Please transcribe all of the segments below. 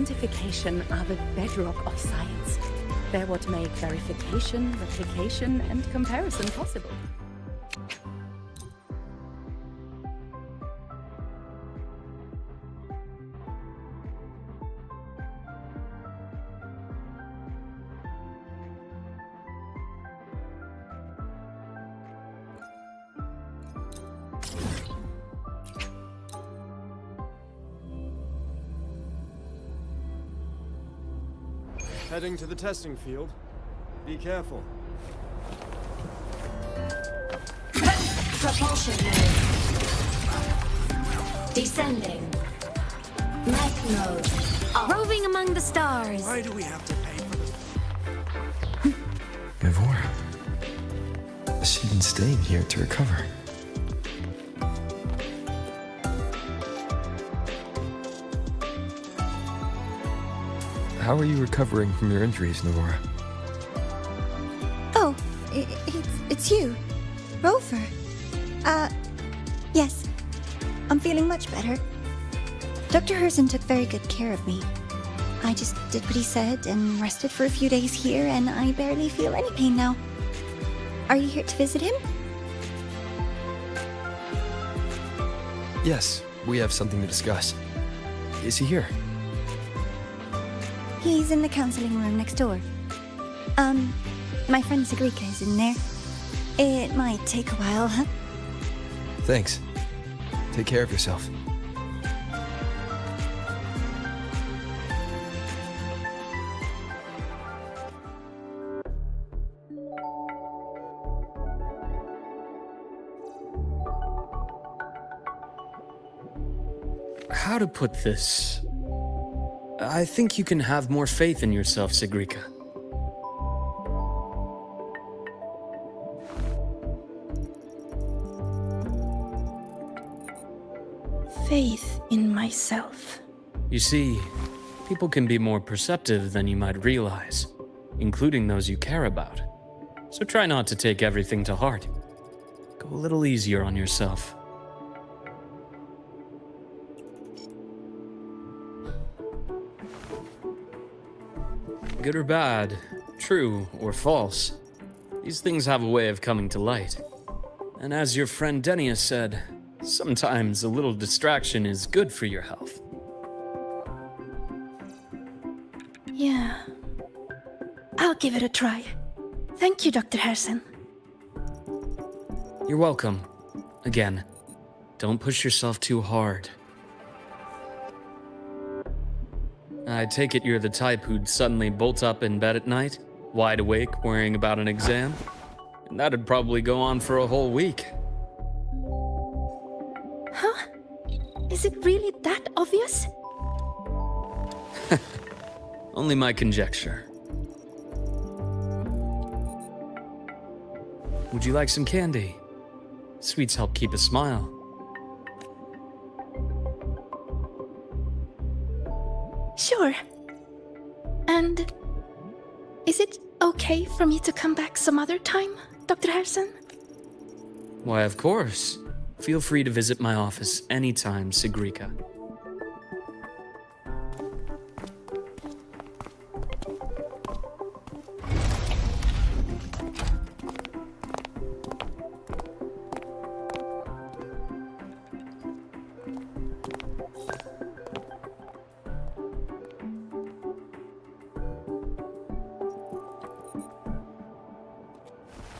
quantification are the bedrock of science. They're what make verification, replication, and comparison possible. Heading to the testing field. Be careful. Propulsion mode. Descending. Mech mode. Roving among the stars. Why do we have to pay for this? Evora. She's been staying here to recover. How are you recovering from your injuries, Navora? Oh, it's you. Rover. Yes. I'm feeling much better. Dr. Herson took very good care of me. I just did what he said and rested for a few days here, and I barely feel any pain now. Are you here to visit him? Yes, we have something to discuss. Is he here? He's in the counseling room next door. My friend Sigrika is in there. It might take a while, huh? Thanks. Take care of yourself. How to put this? I think you can have more faith in yourself, Sigrika. Faith in myself. You see, people can be more perceptive than you might realize, including those you care about. So try not to take everything to heart. Go a little easier on yourself. Good or bad, true or false, these things have a way of coming to light. And as your friend Denia said, sometimes a little distraction is good for your health. Yeah. I'll give it a try. Thank you, Dr. Herson. You're welcome. Again, don't push yourself too hard. I take it you're the type who'd suddenly bolt up in bed at night, wide awake, worrying about an exam? And that'd probably go on for a whole week. Huh? Is it really that obvious? Only my conjecture. Would you like some candy? Sweets help keep a smile. Sure. And is it okay for me to come back some other time, Dr. Herson? Why, of course. Feel free to visit my office anytime, Sigrika.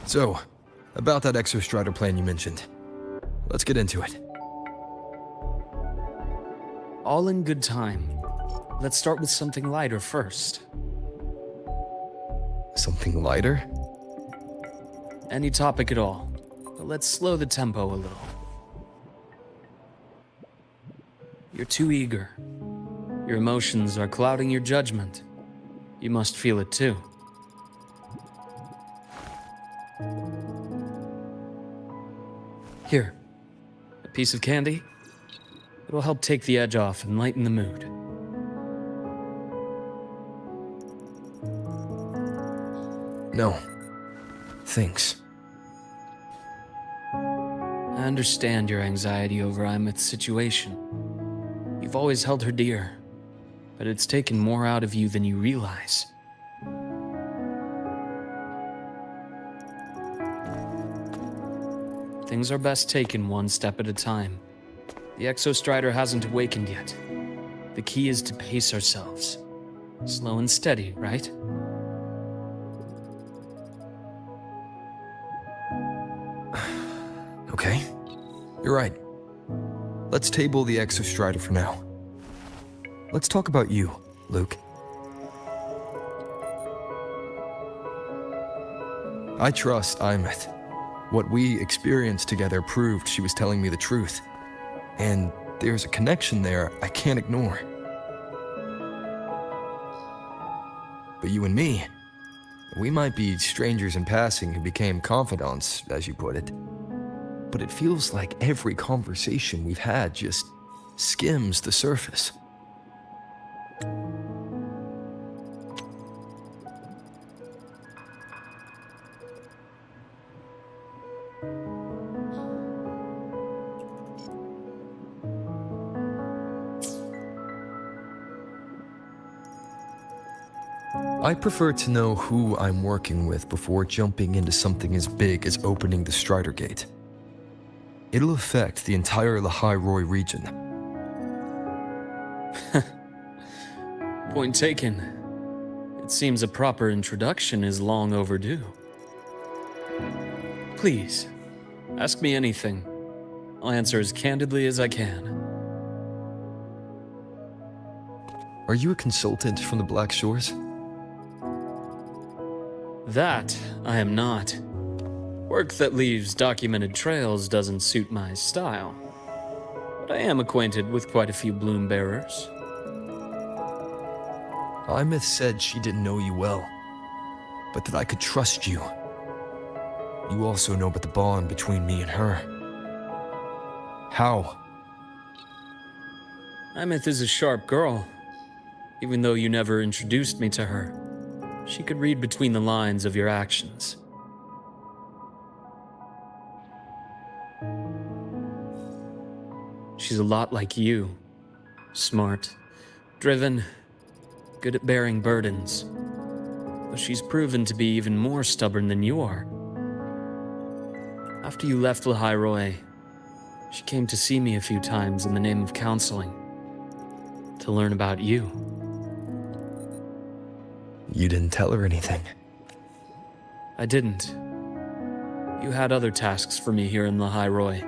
So, about that Exostrider plan you mentioned. Let's get into it. All in good time. Let's start with something lighter first. Something lighter? Any topic at all. But let's slow the tempo a little. You're too eager. Your emotions are clouding your judgment. You must feel it too. Here, a piece of candy. It'll help take the edge off and lighten the mood. No. Thanks. I understand your anxiety over Imeth's situation. You've always held her dear. but it's taken more out of you than you realize. Things are best taken one step at a time. The Exostrider hasn't awakened yet. The key is to pace ourselves. Slow and steady, right? Okay, you're right. Let's table the Exostrider for now. Let's talk about you, Luke. I trust Imeth. What we experienced together proved she was telling me the truth. And there's a connection there I can't ignore. But you and me, we might be strangers in passing who became confidants, as you put it. But it feels like every conversation we've had just skims the surface. I prefer to know who I'm working with before jumping into something as big as opening the Strider Gate. It'll affect the entire Lahairoi region. Point taken. It seems a proper introduction is long overdue. Please, ask me anything. I'll answer as candidly as I can. Are you a consultant from the Black Shores? That I am not. Work that leaves documented trails doesn't suit my style. But I am acquainted with quite a few bloom bearers. Imeth said she didn't know you well, but that I could trust you. You also know about the bond between me and her. How? Imeth is a sharp girl. Even though you never introduced me to her, she could read between the lines of your actions. She's a lot like you. Smart, driven, good at bearing burdens. Though she's proven to be even more stubborn than you are. After you left Lahairoi, she came to see me a few times in the name of counseling. To learn about you. You didn't tell her anything. I didn't. You had other tasks for me here in Lahairoi.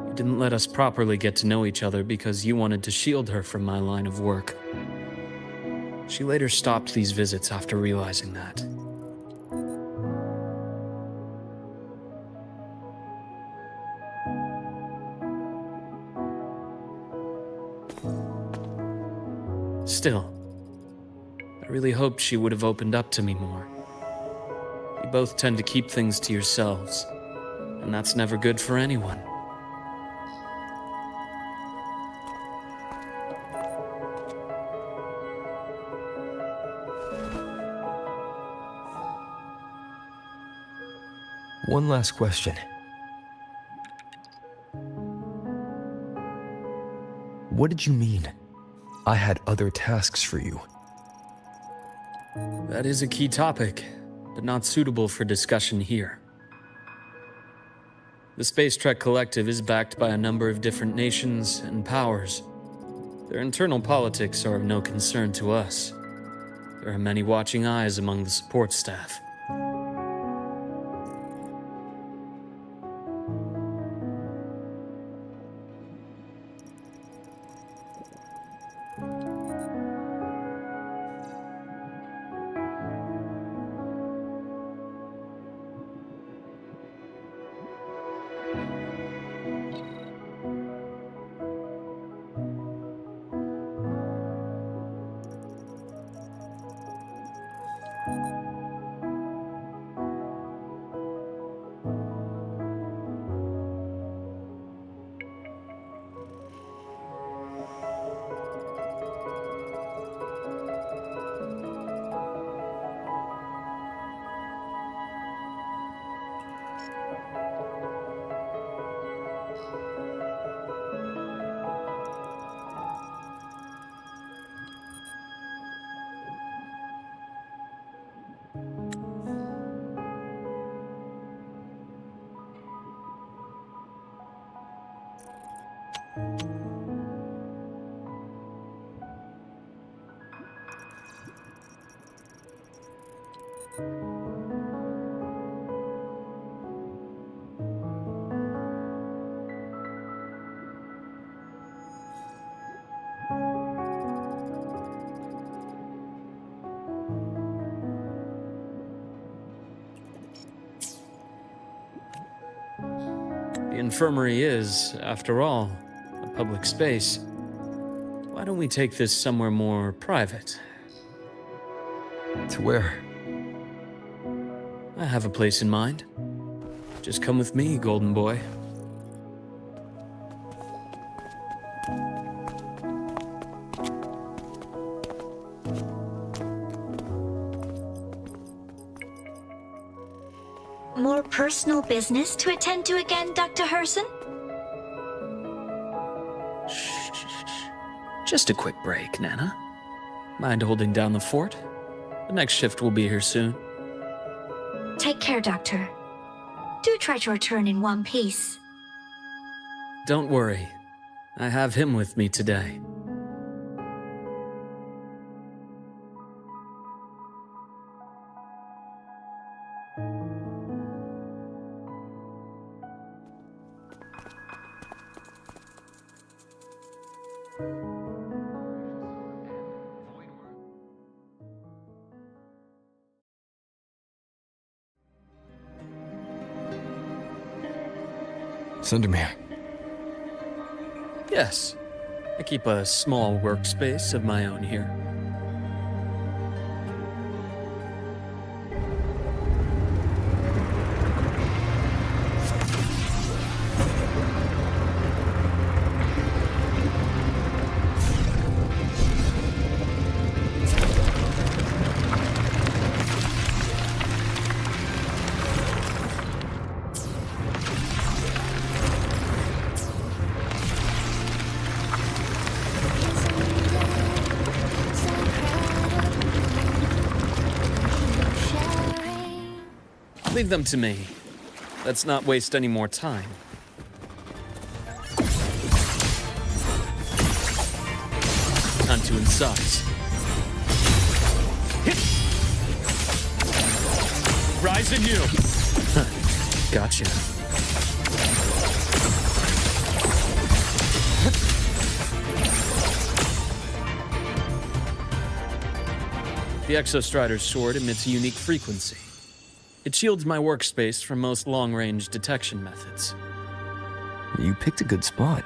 You didn't let us properly get to know each other because you wanted to shield her from my line of work. She later stopped these visits after realizing that. Still, I really hoped she would have opened up to me more. You both tend to keep things to yourselves, and that's never good for anyone. One last question. What did you mean? I had other tasks for you. That is a key topic, but not suitable for discussion here. The Space Trek Collective is backed by a number of different nations and powers. Their internal politics are of no concern to us. There are many watching eyes among the support staff. The infirmary is, after all, a public space. Why don't we take this somewhere more private? To where? I have a place in mind. Just come with me, Golden Boy. More personal business to attend to again, Dr. Herson? Just a quick break, Nana. Mind holding down the fort? The next shift will be here soon. Take care, Doctor. Do try to return in one piece. Don't worry. I have him with me today. Sundermere. Yes. I keep a small workspace of my own here. Leave them to me. Let's not waste any more time. Time to incise. Hit! Rise anew! Gotcha. The Exostrider's sword emits a unique frequency. It shields my workspace from most long-range detection methods. You picked a good spot.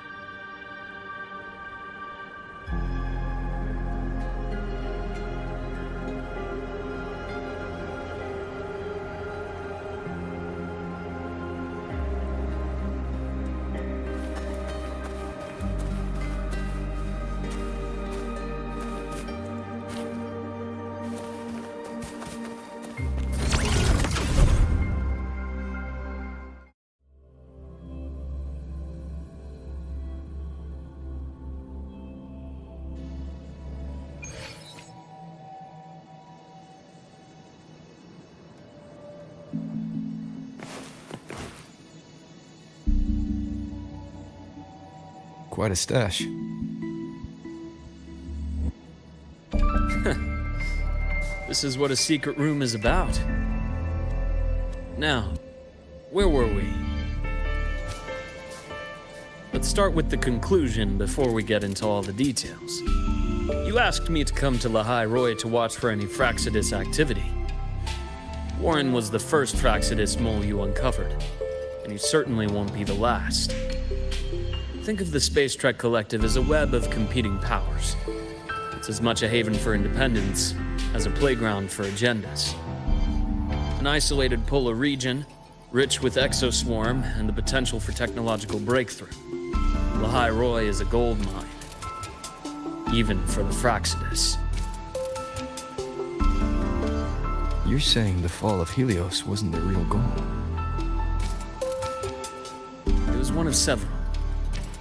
Quite a stash. This is what a secret room is about. Now, where were we? Let's start with the conclusion before we get into all the details. You asked me to come to Lahai Roi to watch for any Fraxidus activity. Warren was the first Fraxidus mole you uncovered, and he certainly won't be the last. Think of the Space Trek Collective as a web of competing powers. It's as much a haven for independence as a playground for agendas. An isolated polar region, rich with exoswarm and the potential for technological breakthrough. Lahai Roi is a gold mine, even for the Fraxidus. You're saying the fall of Helios wasn't the real goal? It was one of several.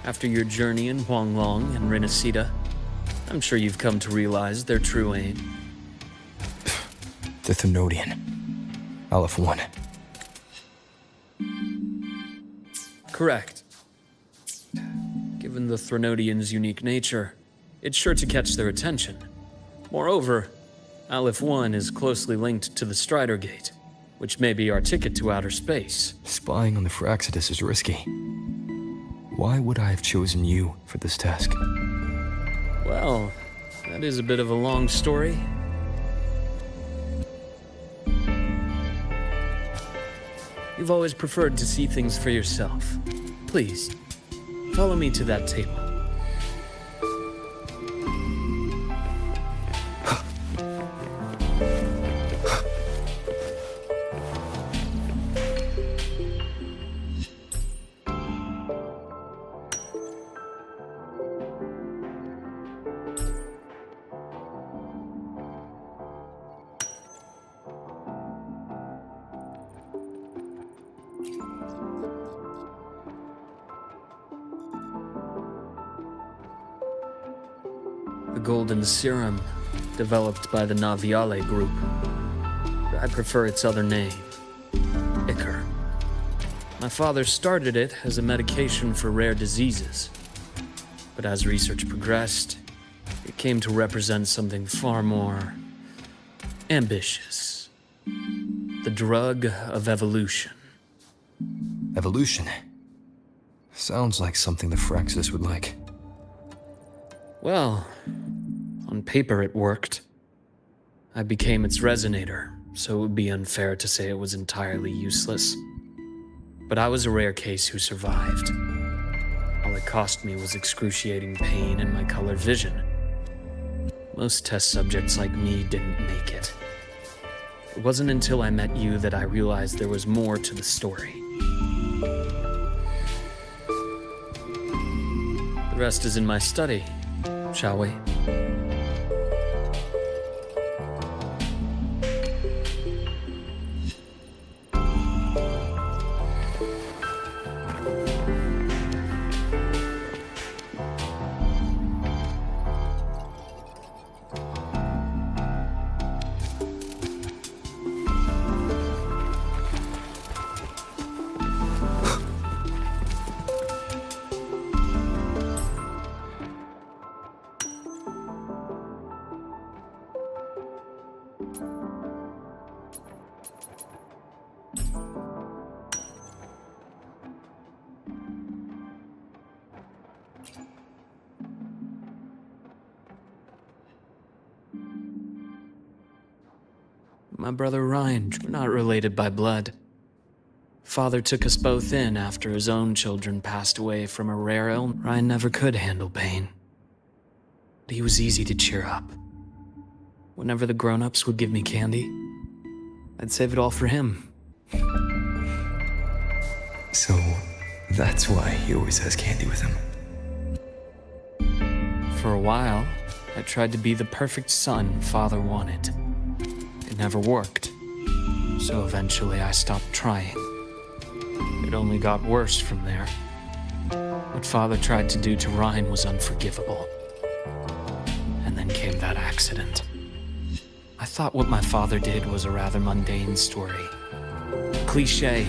After your journey in Huanglong and Renacida, I'm sure you've come to realize their true aim. The Thenodian. Aleph 1. Correct. Given the Thenodian's unique nature, it's sure to catch their attention. Moreover, Aleph 1 is closely linked to the Strider Gate, which may be our ticket to outer space. Spying on the Fraxidus is risky. Why would I have chosen you for this task? Well, that is a bit of a long story. You've always preferred to see things for yourself. Please, follow me to that table. The golden serum, developed by the Naviale group. I prefer its other name, Ichor. My father started it as a medication for rare diseases. But as research progressed, it came to represent something far more ambitious. The drug of evolution. Evolution. Sounds like something the Fraxidus would like. Well, on paper it worked. I became its resonator, so it would be unfair to say it was entirely useless. But I was a rare case who survived. All it cost me was excruciating pain and my colored vision. Most test subjects like me didn't make it. It wasn't until I met you that I realized there was more to the story. The rest is in my study. Shall we? My brother Ryan, we're not related by blood. Father took us both in after his own children passed away from a rare illness. Ryan never could handle pain. But he was easy to cheer up. Whenever the grown-ups would give me candy, I'd save it all for him. So, that's why he always has candy with him. For a while, I tried to be the perfect son Father wanted. It never worked, so eventually I stopped trying. It only got worse from there. What Father tried to do to Ryan was unforgivable. And then came that accident. I thought what my father did was a rather mundane story. Cliché.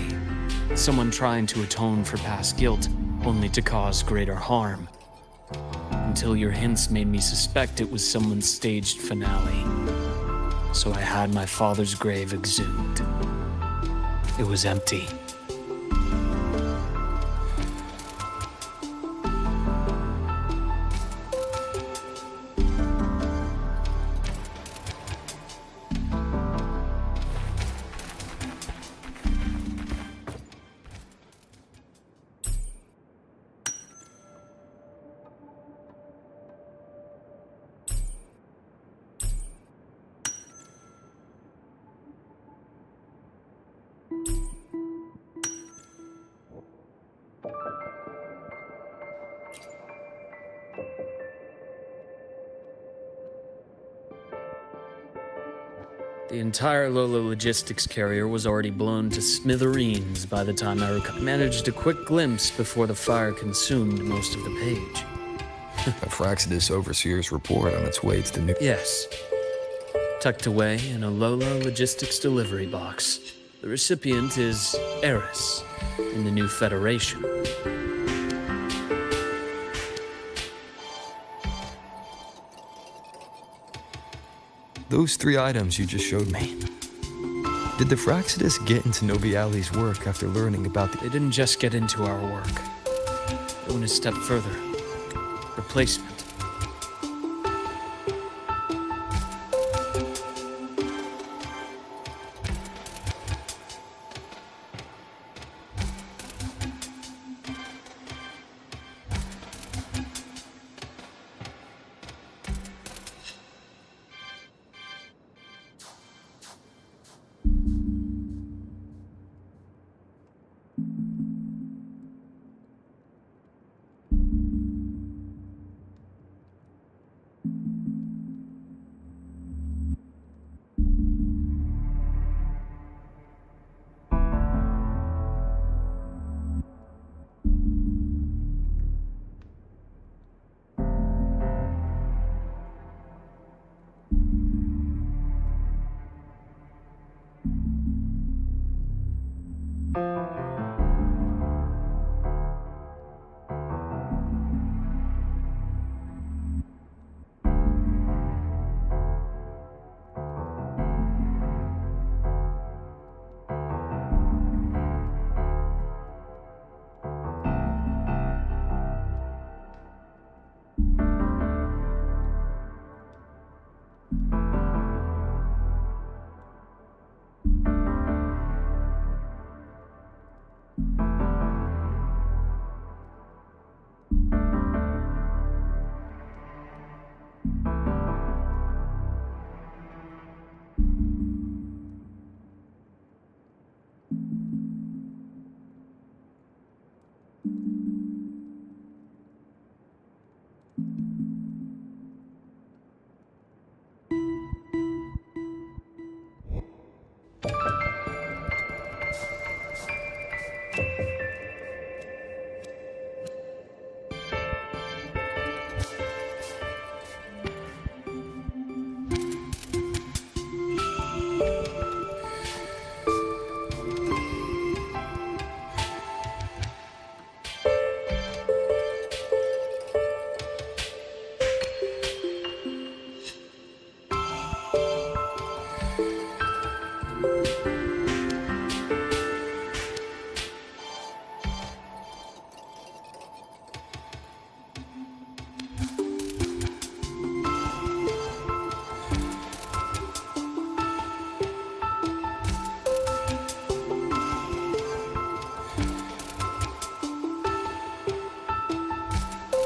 Someone trying to atone for past guilt, only to cause greater harm. Until your hints made me suspect it was someone's staged finale. So I had my father's grave exhumed. It was empty. The entire Lola logistics carrier was already blown to smithereens by the time I managed a quick glimpse before the fire consumed most of the page. A Fraxidus Overseer's report on its way to the new... Yes. Tucked away in a Lola logistics delivery box. The recipient is Eris in the new Federation. those 3 items you just showed me. Did the Fraxidus get into Noviali's work after learning about the... They didn't just get into our work. They went a step further. Replacement.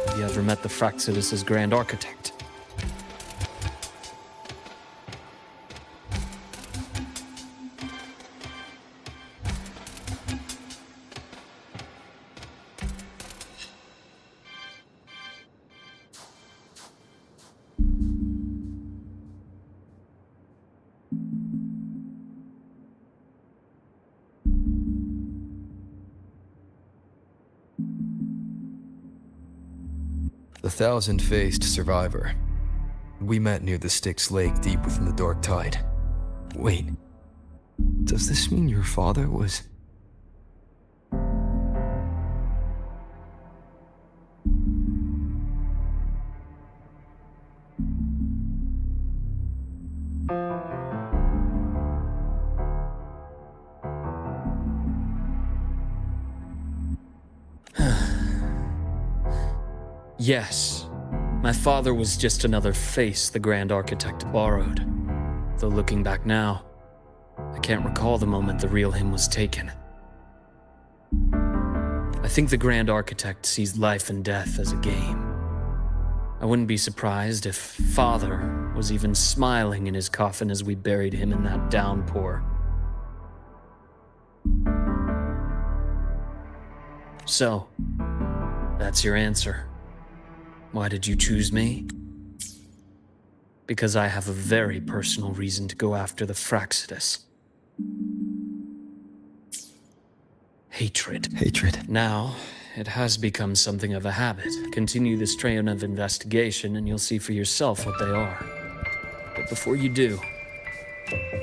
Have you ever met the Fraxidus' Grand Architect? The thousand-faced survivor. We met near the Styx Lake deep within the Dark Tide. Wait, does this mean your father was... Yes. My father was just another face the Grand Architect borrowed. Though looking back now, I can't recall the moment the real him was taken. I think the Grand Architect sees life and death as a game. I wouldn't be surprised if Father was even smiling in his coffin as we buried him in that downpour. So, that's your answer. Why did you choose me? Because I have a very personal reason to go after the Fraxidus. Hatred. Hatred. Now, it has become something of a habit. Continue this train of investigation and you'll see for yourself what they are. But before you do,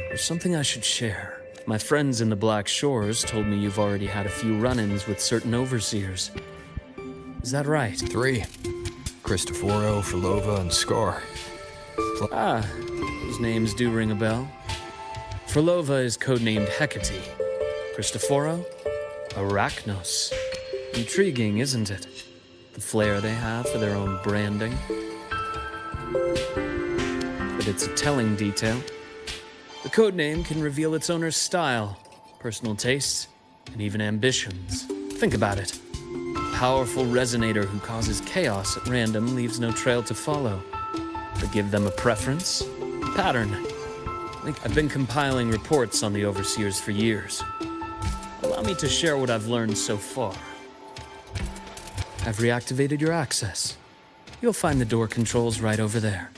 there's something I should share. My friends in the Black Shores told me you've already had a few run-ins with certain overseers. Is that right? 3. Cristoforo, Filova, and Scar. Ah, those names do ring a bell. Frolova is codenamed Hecate. Cristoforo? Arachnos. Intriguing, isn't it? The flair they have for their own branding. But it's a telling detail. The codename can reveal its owner's style, personal tastes, and even ambitions. Think about it. A powerful resonator who causes chaos at random leaves no trail to follow. But give them a preference, pattern. I've been compiling reports on the Overseers for years. Allow me to share what I've learned so far. I've reactivated your access. You'll find the door controls right over there.